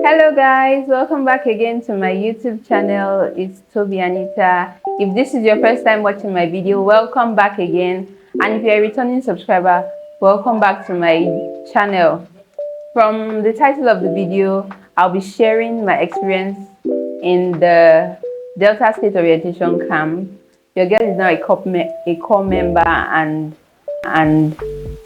Hello guys, welcome back again to my YouTube channel. It's Toby Anita. If this is your first time watching my video, welcome back again. And if you're a returning subscriber, welcome back to my channel. From the title of the video, I'll be sharing my experience in the Delta State Orientation Camp. Your girl is now a core member, and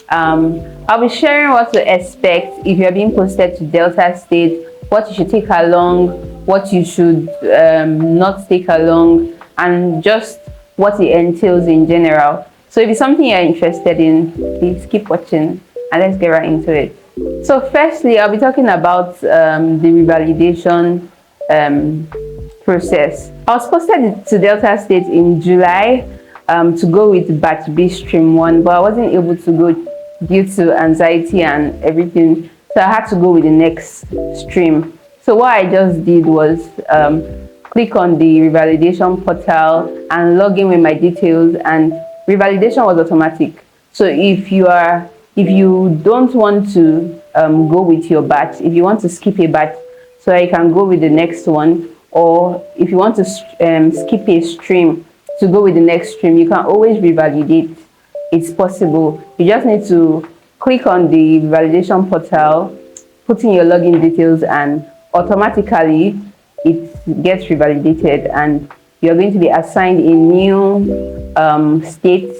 I'll be sharing what to expect if you're being posted to Delta State, what you should take along, what you should not take along, and just what it entails in general. So if it's something you're interested in, please keep watching and let's get right into it. So firstly, I'll be talking about the revalidation process. I was posted to Delta State in July to go with batch B stream 1, but I wasn't able to go due to anxiety and everything, so I had to go with the next stream. So what I just did was click on the revalidation portal and log in with my details, and revalidation was automatic. So if you don't want to go with your batch, if you want to skip a batch so you can go with the next one, or if you want to skip a stream to go with the next stream, you can always revalidate. It's possible. You just need to click on the validation portal, put in your login details, and automatically it gets revalidated, and you're going to be assigned a new state.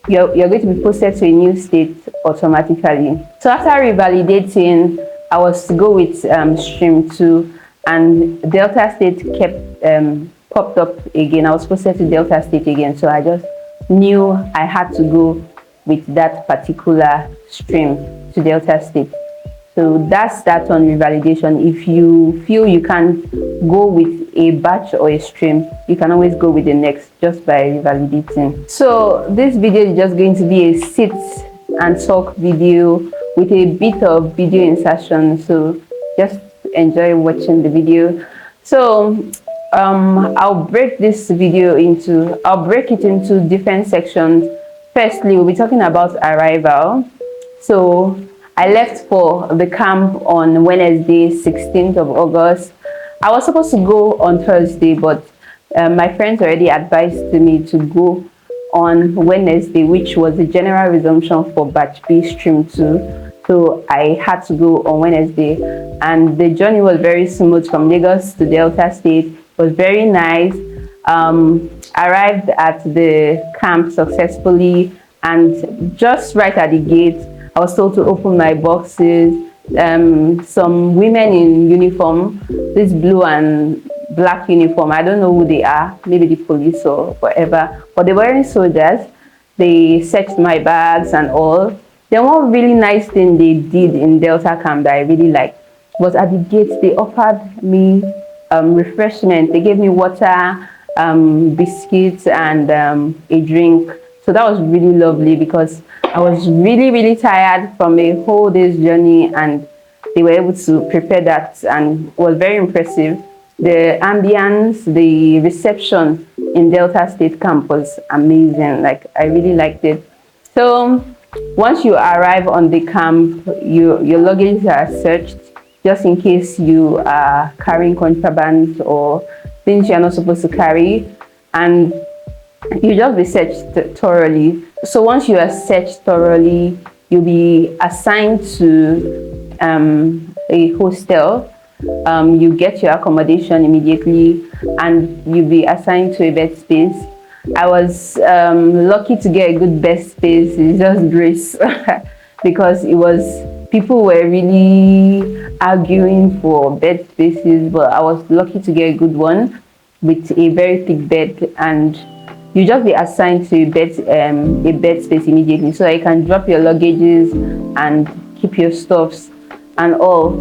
You're going to be posted to a new state automatically. So after revalidating, I was to go with stream 2, and Delta State kept popped up again. I was posted to Delta State again, so I just knew I had to go with that particular stream to Delta State. So that's that on revalidation. If you feel you can't go with a batch or a stream, you can always go with the next just by revalidating. So this video is just going to be a sit and talk video with a bit of video insertion, so just enjoy watching the video. So I'll break it into different sections. Firstly, we'll be talking about arrival. So I left for the camp on Wednesday, 16th of August. I was supposed to go on Thursday, but my friends already advised me to go on Wednesday, which was the general resumption for batch B stream 2. So I had to go on Wednesday, and the journey was very smooth from Lagos to Delta State. It was very nice. Arrived at the camp successfully, and just right at the gate, I was told to open my boxes. Some women in uniform, this blue and black uniform, I don't know who they are, maybe the police or whatever, but they were wearing soldiers. They searched my bags and all. Then one really nice thing they did in Delta camp that I really liked was at the gate, they offered me refreshment. They gave me water, biscuits, and a drink. So that was really lovely because I was really tired from a whole day's journey, and they were able to prepare that, and it was very impressive. The ambience, the reception in Delta State camp was amazing. Like, I really liked it. So once you arrive on the camp, your luggage are searched just in case you are carrying contraband or things you're not supposed to carry, and you just be searched thoroughly. So once you are searched thoroughly, you'll be assigned to a hostel. You get your accommodation immediately, and you'll be assigned to a bed space. I was lucky to get a good bed space. It's just grace because people were really arguing for bed spaces, but I was lucky to get a good one with a very thick bed, and you just be assigned to a bed space immediately, so you can drop your luggages and keep your stuffs and all.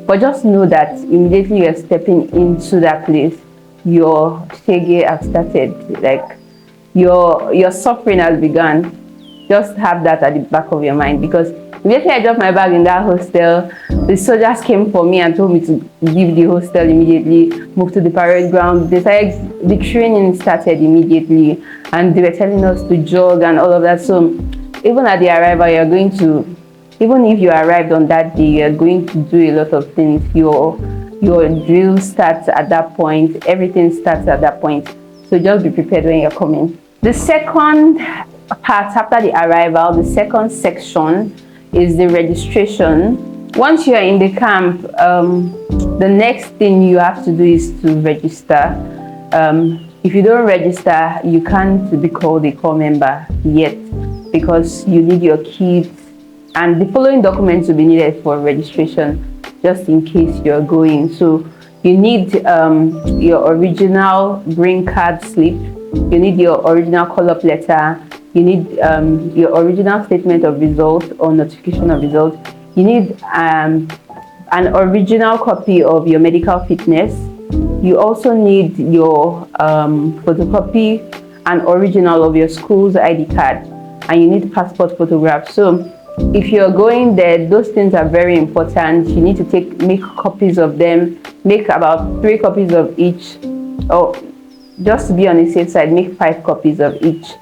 But just know that immediately you're stepping into that place, your shege has started. Like, your suffering has begun. Just have that at the back of your mind, because immediately I dropped my bag in that hostel, the soldiers came for me and told me to leave the hostel immediately, move to the parade ground. The training started immediately, and they were telling us to jog and all of that. So even at the arrival, even if you arrived on that day, you're going to do a lot of things. your drill starts at that point. Everything starts at that point. So just be prepared when you're coming. The second part after the arrival, the second section is the registration. Once you are in the camp, the next thing you have to do is to register. If you don't register, you can't be called a corps member yet, because you need your kits, and the following documents will be needed for registration, just in case you're going. So you need your original green card slip, you need your original call-up letter, you need your original statement of results or notification of results, you need an original copy of your medical fitness, you also need your photocopy and original of your school's ID card, and you need passport photograph. So if you're going there, those things are very important. You need to make copies of them, make about 3 copies of each, or just to be on the safe side, make 5 copies of each,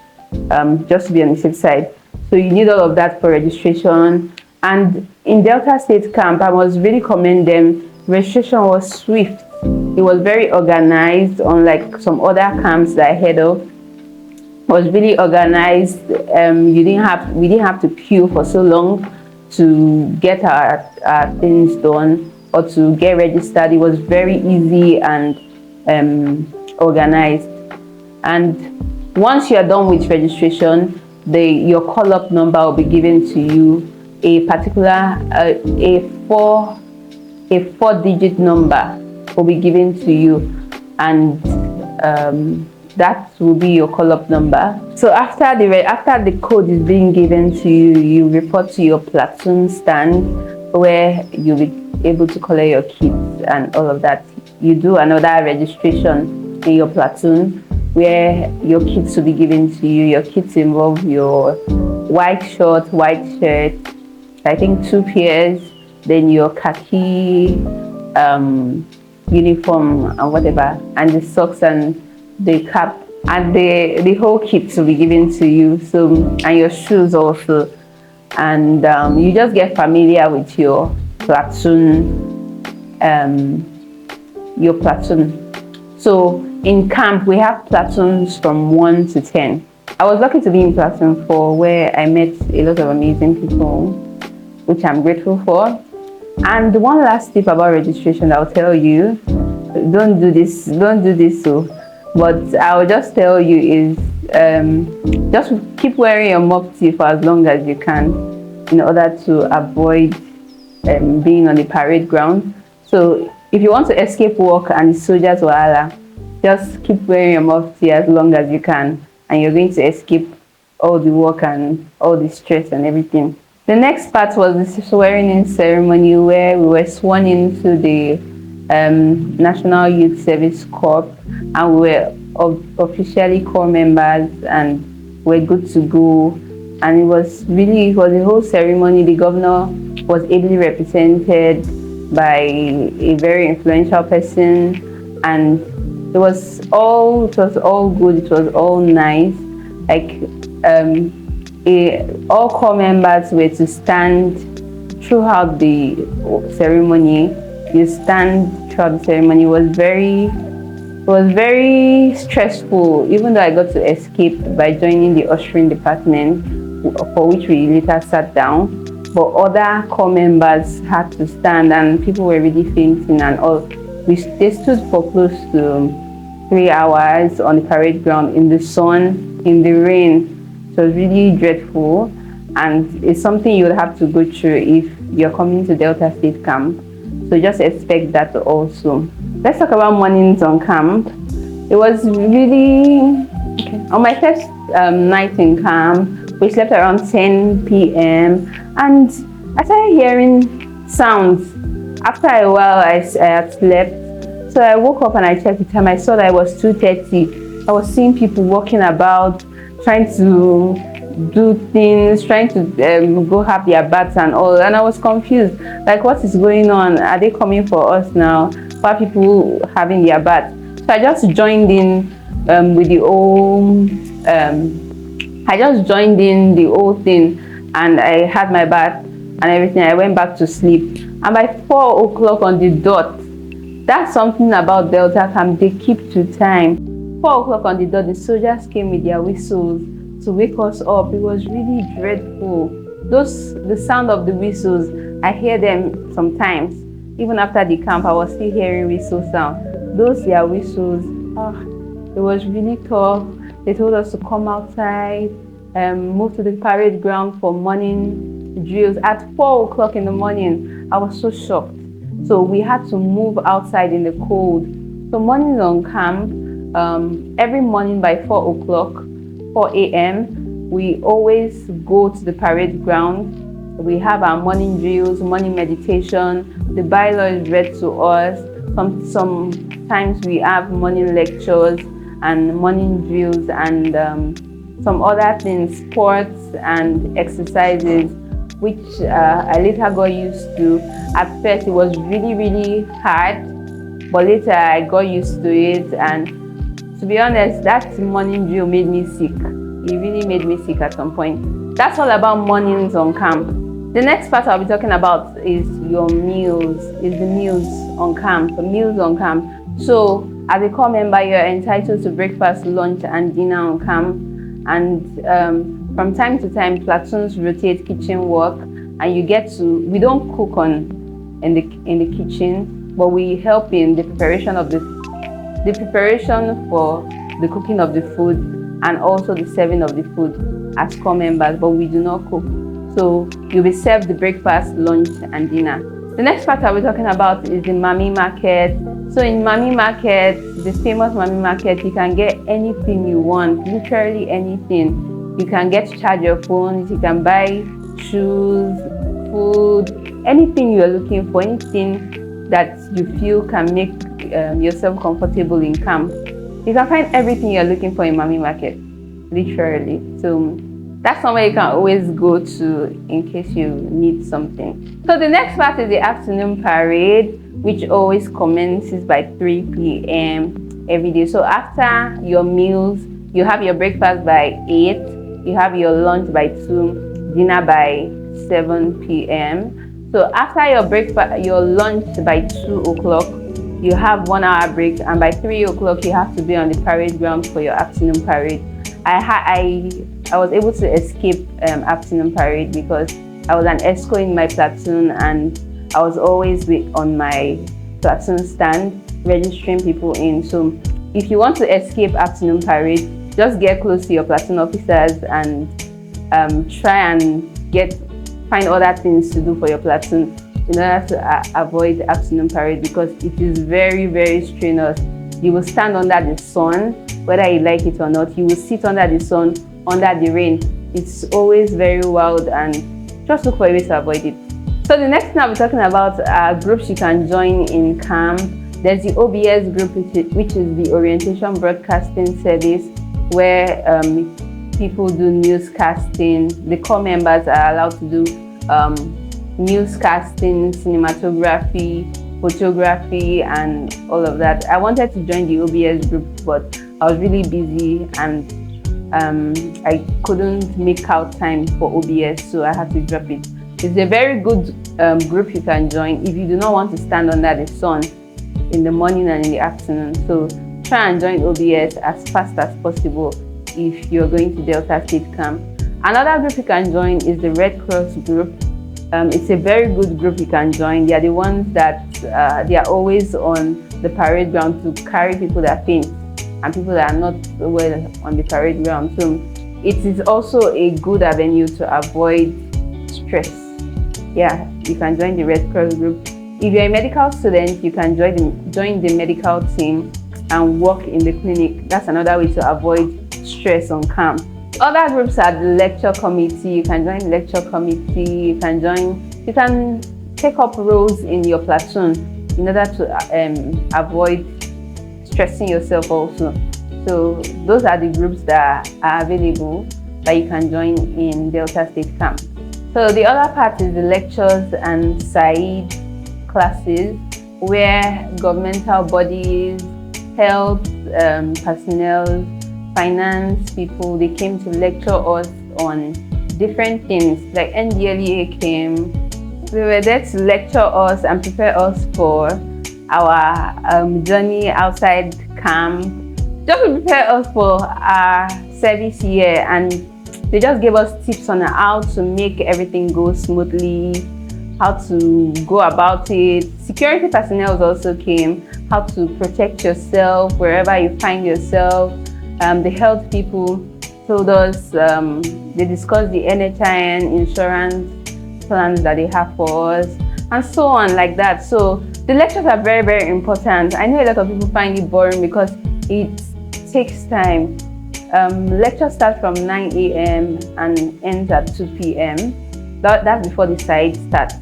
just to be on the safe side. So you need all of that for registration. And in Delta State Camp, I must really commend them. Registration was swift. It was very organized, unlike some other camps that I heard of. It was really organized. We didn't have to queue for so long to get our things done or to get registered. It was very easy and organized. And once you are done with registration, your call-up number will be given to you. A particular a 4-digit number will be given to you, and that will be your call-up number. So after the code is being given to you, you report to your platoon stand, where you'll be able to collect your kits and all of that. You do another registration in your platoon, where your kits will be given to you. Your kits involve your white short, white shirt, I think 2 pairs, then your khaki uniform and whatever, and the socks and the cap, and the whole kit will be given to you. So, and your shoes also, and you just get familiar with your platoon. So in camp we have platoons from 1 to 10. I was lucky to be in platoon 4, where I met a lot of amazing people, which I'm grateful for. And one last tip about registration I'll tell you, don't do this so, but I'll just tell you is just keep wearing your mufti for as long as you can, in order to avoid being on the parade ground. So if you want to escape work and the soldiers wahala, just keep wearing your mufti as long as you can, and you're going to escape all the work and all the stress and everything. The next part was the swearing-in ceremony, where we were sworn into the National Youth Service Corps, and we were officially corps members, and we're good to go. And it was a whole ceremony. The governor was ably represented by a very influential person, and it was all good. It was all nice. Like all corps members were to stand throughout the ceremony. You stand throughout the ceremony. It was very stressful, even though I got to escape by joining the ushering department, for which we later sat down. But other corps members had to stand, and people were really fainting and all. They stood for close to 3 hours on the parade ground, in the sun, in the rain. It was really dreadful, and it's something you would have to go through if you're coming to Delta State Camp. So just expect that also. Let's talk about mornings on camp. It was really okay. On my first night in camp, we slept around 10 p.m. and I started hearing sounds. After a while, I had slept. So I woke up and I checked the time. I saw that it was 2:30. I was seeing people walking about, trying to do things, trying to go have their baths and all. And I was confused. Like, what is going on? Are they coming for us now? Why are people having their baths? So I just joined in with the old. I just joined in the old thing, and I had my bath and everything. I went back to sleep, and by 4 o'clock on the dot, That's something about Delta Camp, they keep to time. 4 o'clock on the dot, the soldiers came with their whistles to wake us up. It was really dreadful. The sound of the whistles, I hear them sometimes. Even after the camp, I was still hearing whistle sound. Those their whistles, it was really tough. They told us to come outside, move to the parade ground for morning drills at 4 o'clock in the morning. I was so shocked. So we had to move outside in the cold. So mornings on camp, every morning by 4 o'clock, 4 a.m., we always go to the parade ground. We have our morning drills, morning meditation. The bylaw is read to us. Sometimes we have morning lectures and morning drills and some other things, sports and exercises, which I later got used to. At first, it was really, really hard, but later I got used to it. And to be honest, that morning drill made me sick. It really made me sick at some point. That's all about mornings on camp. The next part I'll be talking about is your meals, is the meals on camp, the meals on camp. So as a corps member, you're entitled to breakfast, lunch, and dinner on camp. And from time to time, platoons rotate kitchen work, and we don't cook in the kitchen, but we help in the preparation for the cooking of the food and also the serving of the food as corps members, but we do not cook. So you'll be served the breakfast, lunch, and dinner. The next part I'll be talking about is the Mami Market. So in Mami Market, the famous Mami Market, you can get anything you want, literally anything. You can get to charge your phones, you can buy shoes, food, anything you're looking for, anything that you feel can make yourself comfortable in camp. You can find everything you're looking for in Mami Market, literally. So that's somewhere you can always go to in case you need something. So the next part is the afternoon parade, which always commences by 3 p.m. every day. So after your meals, you have your breakfast by 8, you have your lunch by 2, dinner by 7 p.m. So after your lunch by 2 o'clock, you have 1 hour break, and by 3 o'clock you have to be on the parade ground for your afternoon parade. I was able to escape afternoon parade because I was an ESCO in my platoon, and I was always on my platoon stand registering people in. So if you want to escape afternoon parade, just get close to your platoon officers and try and find other things to do for your platoon in order to avoid afternoon parade, because it is very, very strenuous. You will stand under the sun, whether you like it or not. You will sit under the sun, under the rain. It's always very wild, and just look for a way to avoid it. So the next thing I'll be talking about are groups you can join in camp. There's the OBS group, which is the Orientation Broadcasting Service, where people do newscasting. The corps members are allowed to do newscasting, cinematography, photography, and all of that. I wanted to join the OBS group, but I was really busy and I couldn't make out time for OBS, so I had to drop it. It's a very good group you can join if you do not want to stand under the sun in the morning and in the afternoon. So try and join OBS as fast as possible if you're going to Delta State Camp. Another group you can join is the Red Cross group. It's a very good group you can join. They are the ones that they are always on the parade ground to carry people that faint and people that are not well on the parade ground. So it is also a good avenue to avoid stress. Yeah, you can join the Red Cross group. If you're a medical student, you can join the medical team and work in the clinic. That's another way to avoid stress on camp. Other groups are the lecture committee. You can join the lecture committee. You can take up roles in your platoon in order to avoid stressing yourself also. So those are the groups that are available that you can join in Delta State Camp. So the other part is the lectures and side classes, where governmental bodies, health personnel, finance people, they came to lecture us on different things. Like NDLEA came, they were there to lecture us and prepare us for our journey outside camp, just to prepare us for our service year. And they just gave us tips on how to make everything go smoothly, how to go about it. Security personnel also came, how to protect yourself wherever you find yourself. The health people told us, they discussed the NHIN insurance plans that they have for us, and so on like that. So the lectures are very, very important. I know a lot of people find it boring because it takes time. Lecture starts from 9 a.m. and ends at 2 p.m. That's before the side starts.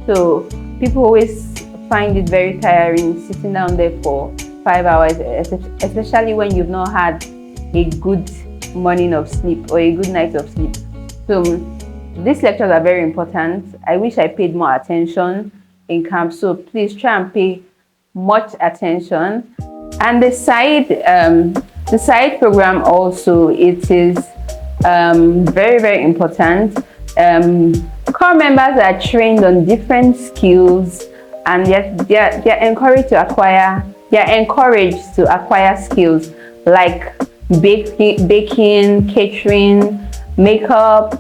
So people always find it very tiring sitting down there for 5 hours, especially when you've not had a good morning of sleep or a good night of sleep. So these lectures are very important. I wish I paid more attention in camp, so please try and pay much attention. And the side program also, it is very, very important. Core members are trained on different skills, and they're encouraged to acquire skills like baking, catering, makeup,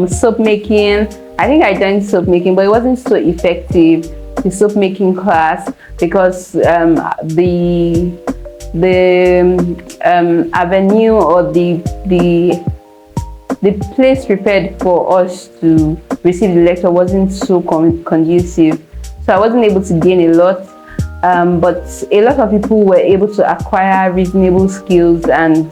soap making. I think I joined soap making, but it wasn't so effective, the soap making class, because the avenue or the place prepared for us to receive the lecture wasn't so conducive, so I wasn't able to gain a lot. But a lot of people were able to acquire reasonable skills, and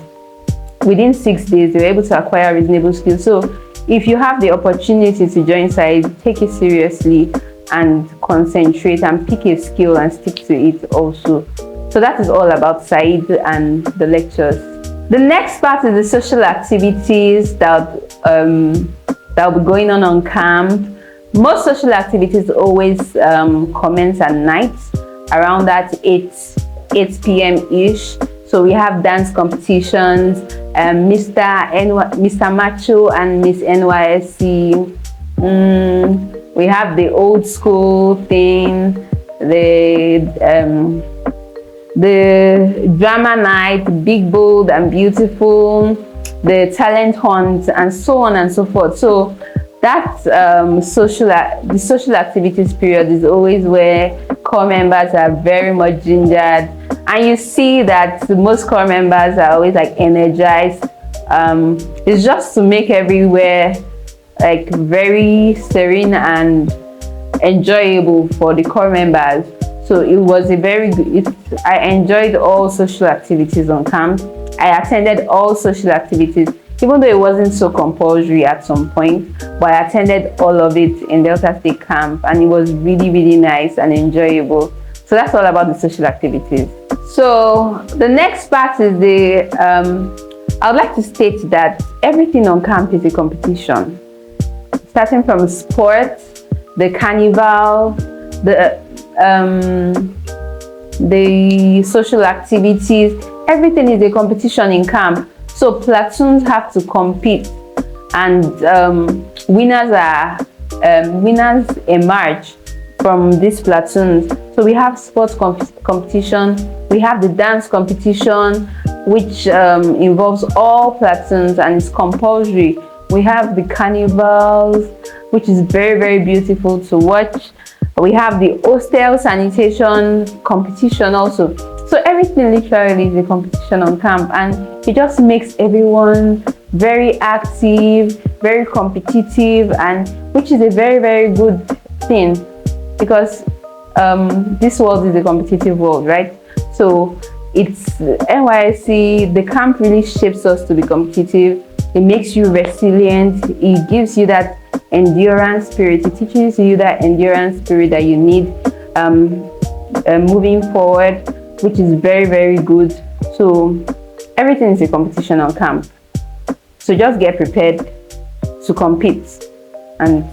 within 6 days they were able to acquire reasonable skills. So if you have the opportunity to join SIDE, take it seriously and concentrate and pick a skill and stick to it also. So that is all about SIDE and the lectures. The next part is the social activities that will be going on camp. Most social activities always commence at night, around that 8 p.m. ish. So we have dance competitions, Mr. Macho and Miss NYSC. We have the old school thing, the drama night, Big, Bold and Beautiful, the talent hunt, and so on and so forth. So that the social activities period is always where core members are very much gingered, and you see that most core members are always like energized. It's just to make everywhere like very serene and enjoyable for the core members. So it was a very good, I enjoyed all social activities on camp. I attended all social activities, even though it wasn't so compulsory at some point, but I attended all of it in Delta State Camp, and it was really, really nice and enjoyable. So that's all about the social activities. So the next part is I would like to state that everything on camp is a competition. Starting from sports, the carnival, the social activities, everything is a competition in camp. So platoons have to compete, and winners emerge from these platoons. So we have sports competition, we have the dance competition, which involves all platoons and is compulsory. We have the carnivals, which is very, very beautiful to watch. We have the hostel sanitation competition also. So everything literally is a competition on camp, and it just makes everyone very active, very competitive, and which is a very, very good thing, because this world is a competitive world, right? So it's NYSC, the camp really shapes us to be competitive. It makes you resilient. It gives you that endurance spirit. It teaches you that endurance spirit that you need moving forward, which is very, very good. So everything is a competition on camp. So just get prepared to compete, and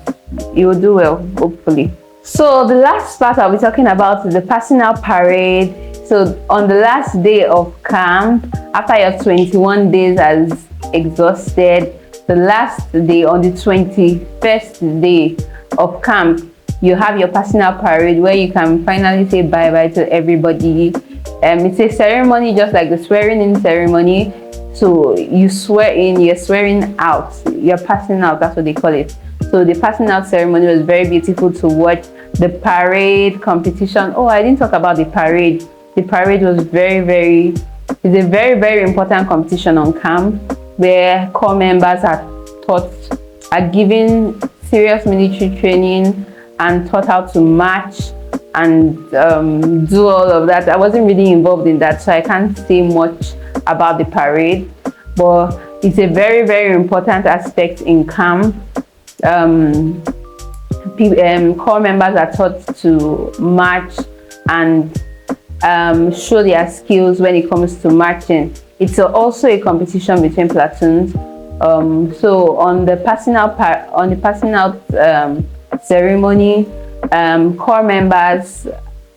you will do well, hopefully. So the last part I'll be talking about is the personal parade. So on the last day of camp, after your 21 days has exhausted, the last day, on the 21st day of camp, you have your passing out parade where you can finally say bye-bye to everybody. It's a ceremony just like the swearing in ceremony. So you swear in, you're swearing out, you're passing out, that's what they call it. So the passing out ceremony was very beautiful to watch. The parade competition, oh, I didn't talk about the parade. The parade was it's a very important competition on camp, where corps members are given serious military training and taught how to march and do all of that. I wasn't really involved in that, so I can't say much about the parade, but it's a very important aspect in camp. Corps members are taught to march and show their skills when it comes to marching. It's also a competition between platoons. So on the passing out ceremony, corps members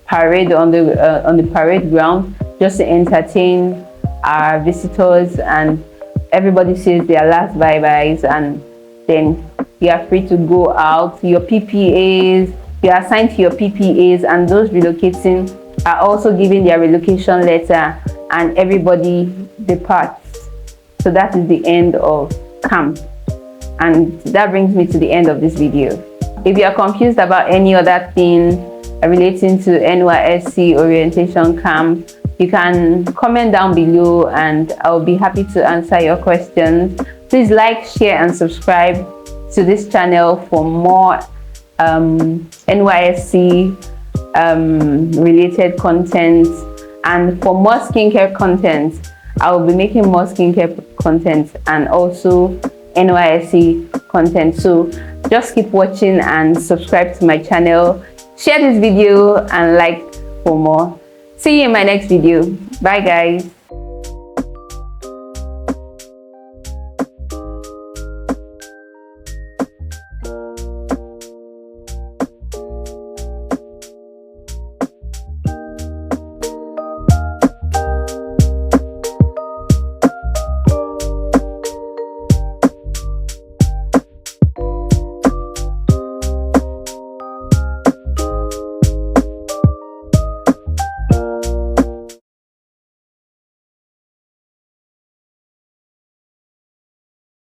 parade on the parade ground just to entertain our visitors, and everybody says their last bye-byes, and then you are free to go out. Your PPAs, you are assigned to your PPAs, and those relocating are also given their relocation letter, and everybody departs. So that is the end of camp, and that brings me to the end of this video. If you are confused about any other thing relating to Nysc orientation camp, you can comment down below and I'll be happy to answer your questions. Please like, share and subscribe to this channel for more Nysc related content, and for more skincare content. I will be making more skincare content and also Nysc content. So just keep watching and subscribe to my channel. Share this video and like for more. See you in my next video. Bye guys.